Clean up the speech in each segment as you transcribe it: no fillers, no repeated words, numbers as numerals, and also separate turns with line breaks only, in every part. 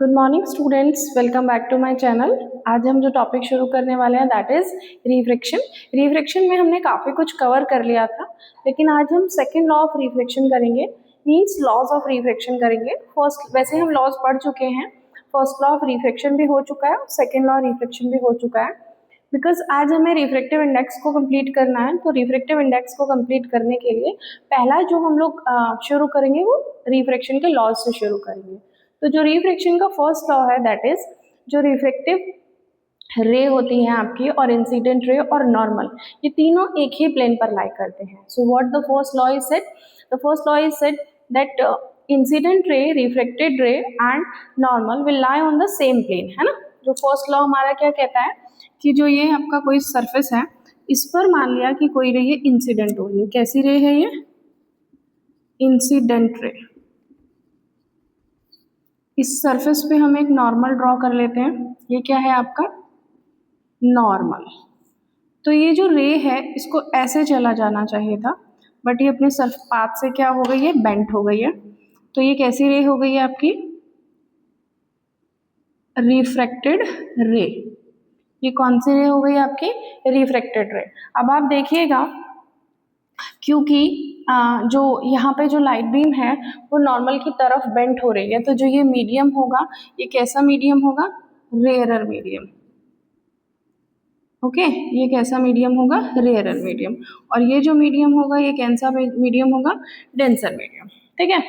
Good morning students, welcome back to my channel. आज हम जो टॉपिक शुरू करने वाले हैं दैट इज रिफ्रैक्शन। रिफ्रैक्शन में हमने काफ़ी कुछ कवर कर लिया था, लेकिन आज हम सेकंड लॉ ऑफ रिफ्रैक्शन करेंगे, मींस लॉज ऑफ रिफ्रैक्शन करेंगे। फर्स्ट वैसे हम लॉज पढ़ चुके हैं, फर्स्ट लॉ ऑफ रिफ्रैक्शन भी हो चुका है, सेकेंड लॉ रिफ्रैक्शन भी हो चुका है। बिकॉज आज हमें रिफ्रैक्टिव इंडेक्स को कंप्लीट करना है, तो रिफ्रैक्टिव इंडेक्स को कंप्लीट करने के लिए पहला जो हम लोग शुरू करेंगे वो रिफ्रैक्शन के लॉज से शुरू करेंगे। तो जो रिफ्रैक्शन का फर्स्ट लॉ है दैट इज जो रिफ्रैक्टिव रे होती है आपकी और इंसिडेंट रे और नॉर्मल, ये तीनों एक ही प्लेन पर लाई करते हैं। So what the first law is said? The first law is said that incident ray, refracted ray and normal will lie on the same plane, है ना। जो फर्स्ट लॉ हमारा क्या कहता है कि जो ये आपका कोई सरफेस है, इस पर मान लिया कि कोई रे इंसिडेंट हो रही है। कैसी रे है ये? Incident ray. इस सरफेस पे हम एक नॉर्मल ड्रॉ कर लेते हैं। ये क्या है आपका? नॉर्मल। तो ये जो रे है इसको ऐसे चला जाना चाहिए था, बट ये अपने सर्फ पाथ से क्या हो गई है? बेंट हो गई है। तो ये कैसी रे हो गई है आपकी? रिफ्रैक्टेड रे। ये कौन सी रे हो गई आपकी? रिफ्रैक्टेड रे। अब आप देखिएगा, क्योंकि जो यहाँ पे जो लाइट बीम है वो नॉर्मल की तरफ बेंट हो रही है, तो जो ये मीडियम होगा ये कैसा मीडियम होगा? Rarer medium. ओके, ये कैसा मीडियम होगा? Rarer medium. और ये जो मीडियम होगा ये कैसा मीडियम होगा? Denser medium. ठीक है,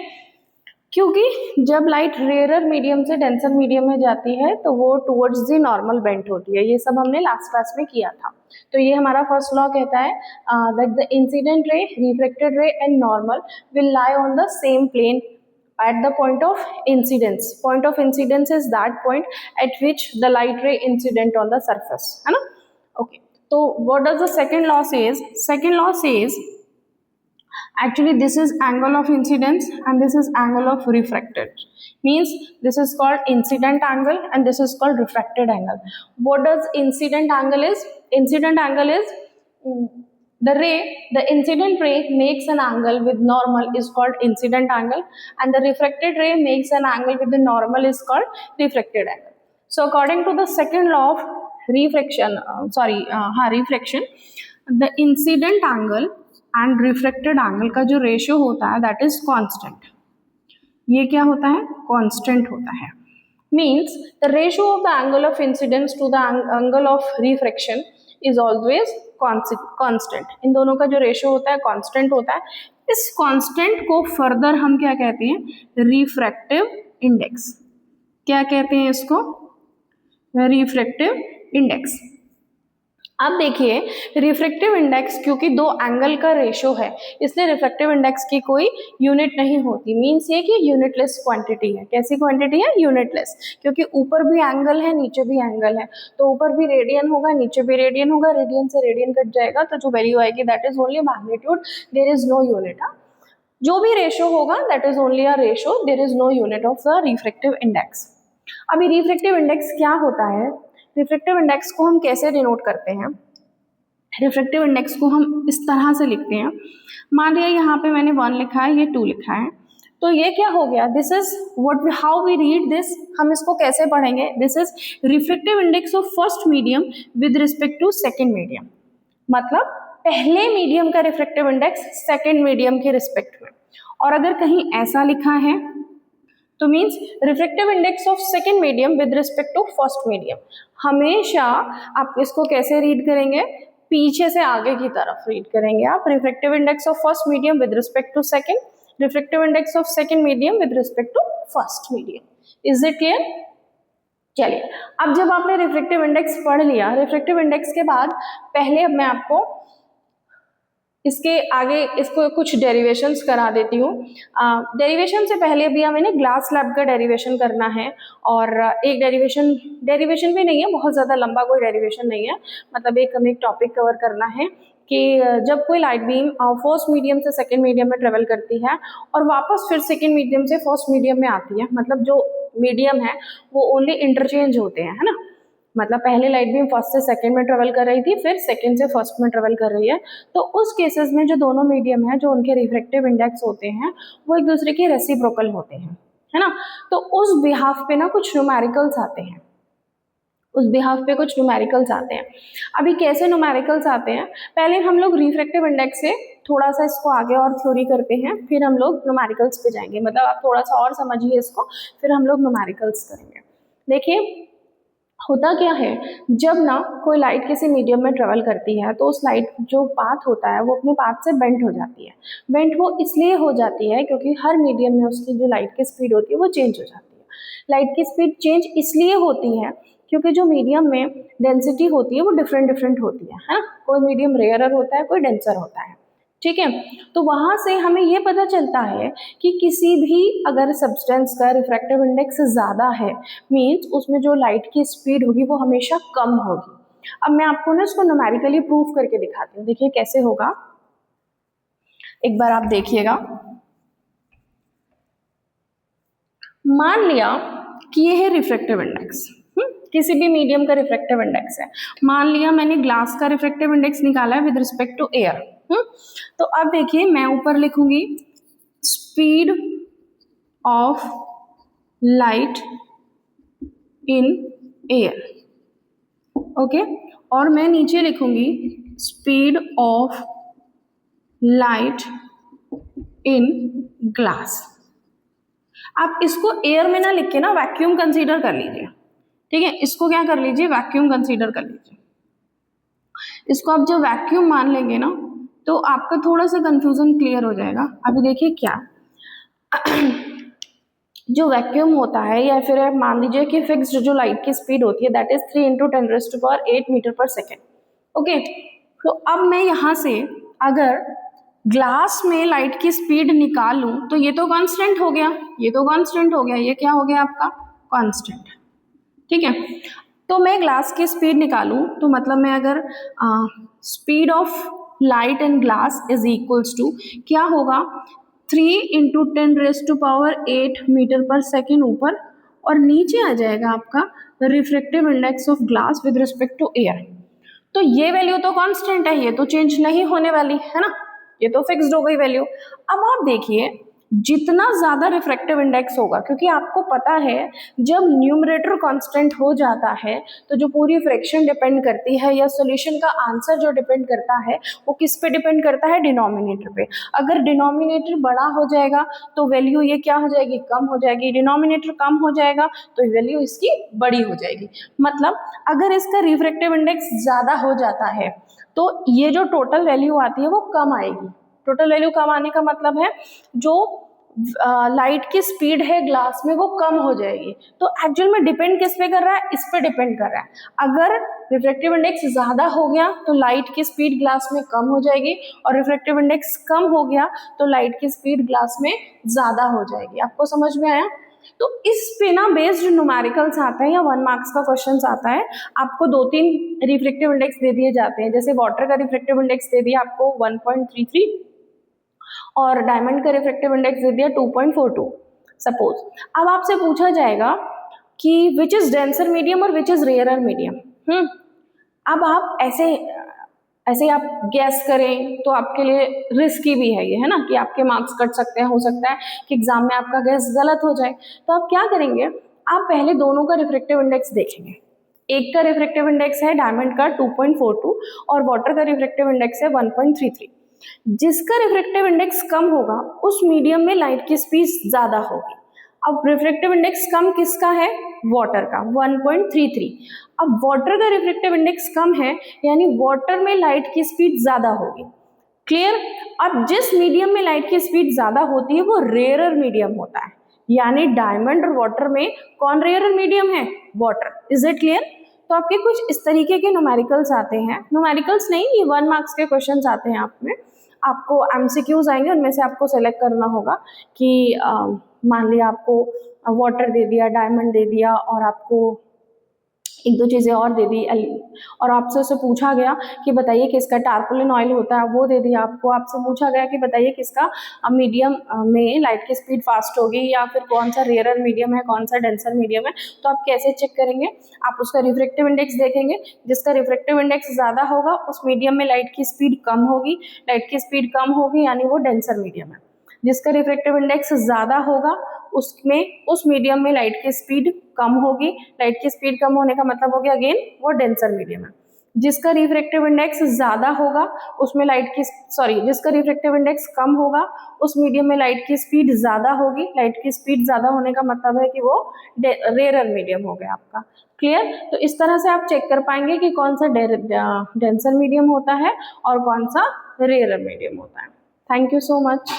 क्योंकि जब लाइट रेयरर मीडियम से डेंसर मीडियम में जाती है तो वो टुवर्ड्स द नॉर्मल बेंट होती है। ये सब हमने लास्ट क्लास में किया था। तो ये हमारा फर्स्ट लॉ कहता है that the incident ray, refracted ray and normal will lie on the same plane at the point of incidence. Point of incidence is that point at which the light ray incident on the surface, है ना। Okay, so what does the second law says? Second law says actually this is angle of incidence and this is angle of refracted, means this is called incident angle and this is called refracted angle. What does incident angle is? Incident angle is the incident ray makes an angle with normal is called incident angle, and the refracted ray makes an angle with the normal is called refracted angle. So according to the second law of refraction, refraction, the incident angle and refracted angle का जो ratio होता है that is constant. ये क्या होता है? Constant होता है। Means the ratio of the angle of incidence to the angle of refraction is always constant. इन दोनों का जो रेशियो होता है कांस्टेंट होता है। इस कांस्टेंट को फर्दर हम क्या कहते हैं? Refractive index. क्या कहते हैं इसको? Refractive index. अब देखिए, रिफ्रैक्टिव इंडेक्स क्योंकि दो एंगल का रेशियो है इसलिए रिफ्रैक्टिव इंडेक्स की कोई यूनिट नहीं होती। मीन्स ये कि यूनिटलेस क्वांटिटी है। कैसी क्वांटिटी है? यूनिटलेस। क्योंकि ऊपर भी एंगल है नीचे भी एंगल है, तो ऊपर भी रेडियन होगा नीचे भी रेडियन होगा, रेडियन से रेडियन कट जाएगा तो जो वैल्यू आएगी that is only magnitude, there is no unit. जो भी रेशियो होगा that is only a ratio, there is no unit of the refractive index. अभी रिफ्रैक्टिव इंडेक्स क्या होता है? रिफ्रैक्टिव इंडेक्स को हम कैसे डिनोट करते हैं? रिफ्रैक्टिव इंडेक्स को हम इस तरह से लिखते हैं। मान लिया यहाँ पे मैंने 1 लिखा है, ये 2 लिखा है, तो ये क्या हो गया? This is what how we read this. हम इसको कैसे पढ़ेंगे? This is refractive index of first medium with respect to second medium. मतलब पहले मीडियम का रिफ्रैक्टिव इंडेक्स सेकेंड मीडियम के रिस्पेक्ट में। और अगर कहीं ऐसा लिखा है तो means refractive index of second medium with respect to first medium. हमेशा आप इसको कैसे रीड करेंगे? पीछे से आगे की तरफ रीड करेंगे आप। Refractive index of first medium with respect to second, refractive index of second medium with respect to first medium. Is it clear? चलिए, अब जब आपने रिफ्रैक्टिव इंडेक्स पढ़ लिया, रिफ्रैक्टिव इंडेक्स के बाद पहले अब मैं आपको इसके आगे इसको कुछ डेरिवेशंस करा देती हूँ। डेरिवेशन से पहले भी हमें ग्लास स्लैब का डेरिवेशन करना है, और एक डेरिवेशन भी नहीं है, बहुत ज़्यादा लंबा कोई डेरिवेशन नहीं है, मतलब हमें एक टॉपिक कवर करना है कि जब कोई लाइट बीम फर्स्ट मीडियम से सेकेंड मीडियम में ट्रेवल करती है और वापस फिर सेकेंड मीडियम से फर्स्ट मीडियम में आती है, मतलब जो मीडियम है वो ओनली इंटरचेंज होते हैं, है ना। मतलब पहले लाइट बीम फर्स्ट से सेकंड में ट्रेवल कर रही थी, फिर सेकंड से फर्स्ट में ट्रेवल कर रही है, तो उस केसेस में जो दोनों मीडियम है जो उनके रिफ्रैक्टिव इंडेक्स होते हैं वो एक दूसरे के रेसिप्रोकल होते हैं। है ना। तो उस बिहाफ पे ना कुछ न्यूमेरिकल्स आते हैं, उस बिहाफ पे कुछ न्यूमेरिकल्स आते हैं। अभी कैसे न्यूमेरिकल्स आते हैं, पहले हम लोग रिफ्रैक्टिव इंडेक्स से थोड़ा सा इसको आगे और थ्योरी करते हैं, फिर हम लोग न्यूमेरिकल्स पे जाएंगे। मतलब आप थोड़ा सा और समझिए इसको, फिर हम लोग न्यूमेरिकल्स करेंगे। देखिए होता क्या है, जब ना कोई लाइट किसी मीडियम में ट्रेवल करती है तो उस लाइट जो पाथ होता है वो अपने पाथ से बेंट हो जाती है। बेंट वो इसलिए हो जाती है क्योंकि हर मीडियम में उसकी जो लाइट की स्पीड होती है वो चेंज हो जाती है। लाइट की स्पीड चेंज इसलिए होती है क्योंकि जो मीडियम में डेंसिटी होती है वो डिफरेंट डिफरेंट होती है ना। कोई मीडियम रेयरर होता है, कोई डेंसर होता है, ठीक है। तो वहां से हमें ये पता चलता है कि किसी भी अगर सब्सटेंस का रिफ्रैक्टिव इंडेक्स ज़्यादा है, मीन्स उसमें जो लाइट की स्पीड होगी वो हमेशा कम होगी। अब मैं आपको ना इसको न्यूमेरिकली प्रूफ करके दिखाती हूँ। देखिए कैसे होगा, एक बार आप देखिएगा। मान लिया कि ये है रिफ्रैक्टिव इंडेक्स, किसी भी मीडियम का रिफ्रैक्टिव इंडेक्स है। मान लिया मैंने ग्लास का रिफ्रैक्टिव इंडेक्स निकाला है विद रिस्पेक्ट टू एयर। तो अब देखिए मैं ऊपर लिखूंगी speed of light in air, okay, और मैं नीचे लिखूंगी speed of light in glass. आप इसको एयर में ना लिख के ना वैक्यूम कंसीडर कर लीजिए, ठीक है। इसको क्या कर लीजिए, वैक्यूम कंसीडर कर लीजिए। इसको आप जब वैक्यूम मान लेंगे ना तो आपका थोड़ा सा कंफ्यूजन क्लियर हो जाएगा। अभी देखिए क्या जो वैक्यूम होता है, या फिर आप मान लीजिए कि फिक्स्ड जो लाइट की स्पीड होती है दैट इज 3 × 10⁸ मीटर पर सेकेंड, ओके। तो अब मैं यहाँ से अगर ग्लास में लाइट की स्पीड निकालूं तो ये तो कांस्टेंट हो गया, ये तो कांस्टेंट हो गया, ये क्या हो गया आपका कांस्टेंट, ठीक है। तो मैं ग्लास की स्पीड निकालूं तो मतलब मैं अगर speed of light in glass is equals to क्या होगा, 3 × 10⁸ मीटर पर सेकेंड ऊपर, और नीचे आ जाएगा आपका refractive index of glass with respect to air. तो ये वैल्यू तो कांस्टेंट है, ये तो चेंज नहीं होने वाली है ना, ये तो फिक्स्ड हो गई वैल्यू। अब आप देखिए जितना ज्यादा रिफ्रैक्टिव इंडेक्स होगा, क्योंकि आपको पता है जब न्यूमरेटर कांस्टेंट हो जाता है तो जो पूरी फ्रैक्शन डिपेंड करती है या सॉल्यूशन का आंसर जो डिपेंड करता है वो किस पे डिपेंड करता है, डिनोमिनेटर पे। अगर डिनोमिनेटर बड़ा हो जाएगा तो वैल्यू ये क्या हो जाएगी, कम हो जाएगी। डिनोमिनेटर कम हो जाएगा तो वैल्यू इसकी बड़ी हो जाएगी। मतलब अगर इसका रिफ्रैक्टिव इंडेक्स ज्यादा हो जाता है तो ये जो टोटल वैल्यू आती है वो कम आएगी। टोटल वैल्यू कम आने का मतलब है जो लाइट की स्पीड है ग्लास में वो कम हो जाएगी। तो एक्चुअल में डिपेंड किस पे कर रहा है, इस पे डिपेंड कर रहा है। अगर रिफ्रैक्टिव इंडेक्स ज्यादा हो गया तो लाइट की स्पीड ग्लास में कम हो जाएगी, और रिफ्रैक्टिव इंडेक्स कम हो गया तो लाइट की स्पीड ग्लास में ज्यादा हो जाएगी। आपको समझ में आया? तो इस पे ना बेस्ड न्यूमेरिकल्स आते हैं या 1 मार्क्स का क्वेश्चन आता है। आपको 2-3 रिफ्रैक्टिव इंडेक्स दे दिए जाते हैं, जैसे वाटर का रिफ्रैक्टिव इंडेक्स दे दिया आपको 1.33 और डायमंड का रिफ्रैक्टिव इंडेक्स दे दिया 2.42 सपोज। अब आपसे पूछा जाएगा कि विच इज डेंसर मीडियम और विच इज रेयरर मीडियम। अब आप ऐसे आप गैस करें तो आपके लिए रिस्की भी है ये, है ना, कि आपके मार्क्स कट सकते हैं, हो सकता है कि एग्जाम में आपका गैस गलत हो जाए। तो आप क्या करेंगे, आप पहले दोनों का रिफ्रैक्टिव इंडेक्स देखेंगे। एक का रिफ्रैक्टिव इंडेक्स है डायमंड का 2.42 और वाटर का रिफ्रैक्टिव इंडेक्स है 1.33। जिसका रिफ्रैक्टिव इंडेक्स कम होगा उस मीडियम में लाइट की स्पीड ज्यादा होगी। अब रिफ्रैक्टिव इंडेक्स कम किसका है, वाटर का 1.33। अब वाटर का रिफ्रैक्टिव इंडेक्स कम है यानी वाटर में लाइट की स्पीड ज्यादा होगी। क्लियर? अब जिस मीडियम में लाइट की स्पीड ज्यादा होती है वो रेयरर मीडियम होता है, यानी डायमंड और वाटर में कौन रेयरर मीडियम है, वाटर। Is it clear? तो आपके कुछ इस तरीके के न्यूमेरिकल्स आते हैं, न्यूमेरिकल्स नहीं, ये 1 मार्क्स के क्वेश्चंस आते हैं। आपको एमसीक्यूज आएंगे, उनमें से आपको सेलेक्ट करना होगा कि मान लिया आपको वाटर दे दिया, डायमंड दे दिया और आपको एक दो चीज़ें और दे दी, और आपसे उससे पूछा गया कि बताइए किसका टारपोलिन ऑयल होता है, वो दे दिया आपको। आपसे पूछा गया कि बताइए किसका मीडियम में लाइट की स्पीड फास्ट होगी, या फिर कौन सा रेयरर मीडियम है, कौन सा डेंसर मीडियम है। तो आप कैसे चेक करेंगे, आप उसका रिफ्रैक्टिव इंडेक्स देखेंगे। जिसका रिफ्रैक्टिव इंडेक्स ज़्यादा होगा उस मीडियम में लाइट की स्पीड कम होगी, लाइट की स्पीड कम होगी यानी वो डेंसर मीडियम है। जिसका रिफ्रैक्टिव इंडेक्स ज़्यादा होगा उसमें उस मीडियम में लाइट की स्पीड कम होगी। लाइट की स्पीड कम होने का मतलब हो गया अगेन वो डेंसर मीडियम है। जिसका रिफ्रैक्टिव इंडेक्स ज़्यादा होगा उसमें जिसका रिफ्रैक्टिव इंडेक्स कम होगा उस मीडियम में लाइट की स्पीड ज़्यादा होगी। लाइट की स्पीड ज़्यादा होने का मतलब है कि वो रेयर मीडियम हो गया आपका। क्लियर? तो इस तरह से आप चेक कर पाएंगे कि कौन सा डेंसर मीडियम होता है और कौन सा रेयर मीडियम होता है। Thank you so much.